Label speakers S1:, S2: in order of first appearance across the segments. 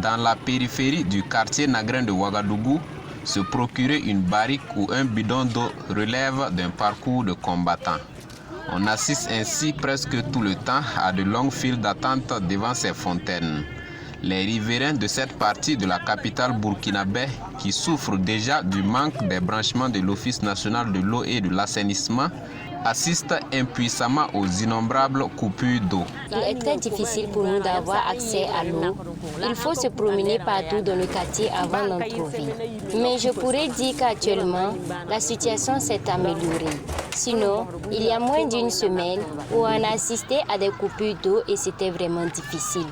S1: dans la périphérie du quartier Nagrin de Ouagadougou, se procurer une barrique ou un bidon d'eau relève d'un parcours de combattants. On assiste ainsi presque tout le temps à de longues files d'attente devant ces fontaines. Les riverains de cette partie de la capitale burkinabé, qui souffrent déjà du manque des branchements de l'Office national de l'eau et de l'assainissement, assistent impuissamment aux innombrables coupures d'eau.
S2: Il est très difficile pour nous d'avoir accès à l'eau. Il faut se promener partout dans le quartier avant d'en trouver. Mais je pourrais dire qu'actuellement, la situation s'est améliorée. Sinon, il y a moins d'une semaine où on a assisté à des coupures d'eau et c'était vraiment difficile.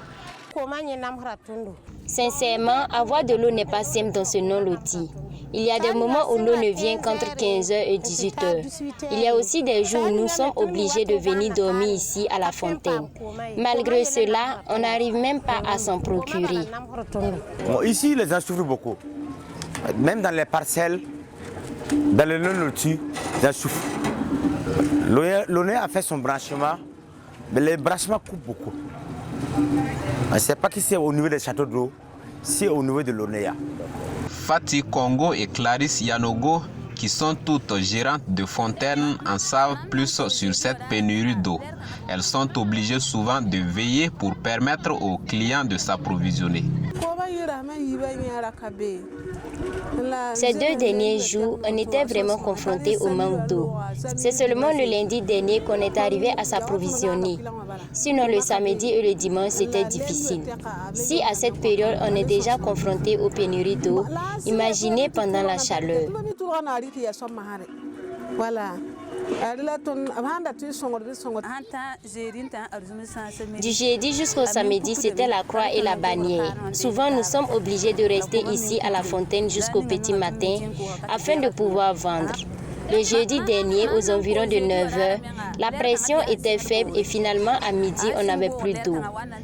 S2: Sincèrement, avoir de l'eau n'est pas simple dans ce non-loti. Il y a des moments où l'eau ne vient qu'entre 15h et 18h. Il y a aussi des jours où nous sommes obligés de venir dormir ici à la fontaine. Malgré cela, on n'arrive même pas à s'en procurer.
S3: Bon, ici, les gens souffrent beaucoup. Même dans les parcelles, dans le non-loti, les gens souffrent. L'ONE a fait son branchement, mais les branchements coupent beaucoup. On ne sait pas qui c'est au niveau des châteaux d'eau, c'est au niveau de l'ONEA.
S1: Fatih Congo et Clarisse Yanogo, qui sont toutes gérantes de fontaines, en savent plus sur cette pénurie d'eau. Elles sont obligées souvent de veiller pour permettre aux clients de s'approvisionner.
S2: Ces 2 derniers jours, on était vraiment confrontés au manque d'eau. C'est seulement le lundi dernier qu'on est arrivé à s'approvisionner. Sinon, le samedi et le dimanche, c'était difficile. Si à cette période, on est déjà confronté aux pénuries d'eau, imaginez pendant la chaleur. Du jeudi jusqu'au samedi, c'était la croix et la bannière. Souvent, nous sommes obligés de rester ici à la fontaine jusqu'au petit matin afin de pouvoir vendre. Le jeudi dernier, aux environs de 9h, la pression était faible et finalement à midi, on n'avait plus d'eau.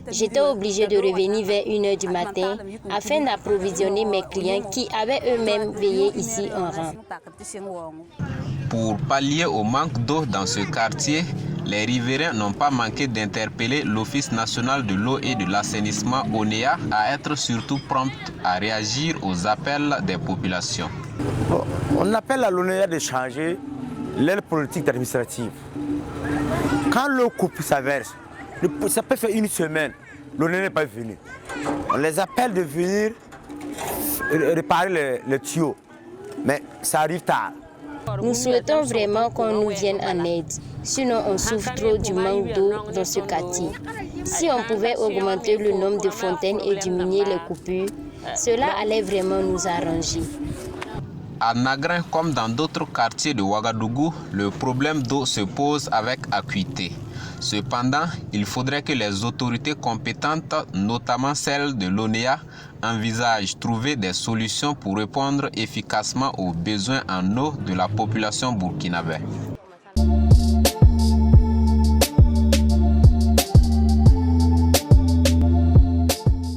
S2: J'étais obligée de revenir vers 1h du matin afin d'approvisionner mes clients qui avaient eux-mêmes veillé ici en rang.
S1: Pour pallier au manque d'eau dans ce quartier, les riverains n'ont pas manqué d'interpeller l'Office national de l'eau et de l'assainissement ONEA à être surtout prompt à réagir aux appels des populations.
S3: On appelle à l'ONEA de changer leur politique administrative. Quand l'eau coupe sa verse, ça peut faire une semaine, l'ONEA n'est pas venu. On les appelle de venir réparer les tuyaux, mais ça arrive tard.
S2: Nous souhaitons vraiment qu'on nous vienne en aide, sinon on souffre trop du manque d'eau dans ce quartier. Si on pouvait augmenter le nombre de fontaines et diminuer les coupures, cela allait vraiment nous arranger.
S1: À Nagrin, comme dans d'autres quartiers de Ouagadougou, le problème d'eau se pose avec acuité. Cependant, il faudrait que les autorités compétentes, notamment celles de l'ONEA, envisagent trouver des solutions pour répondre efficacement aux besoins en eau de la population burkinabé.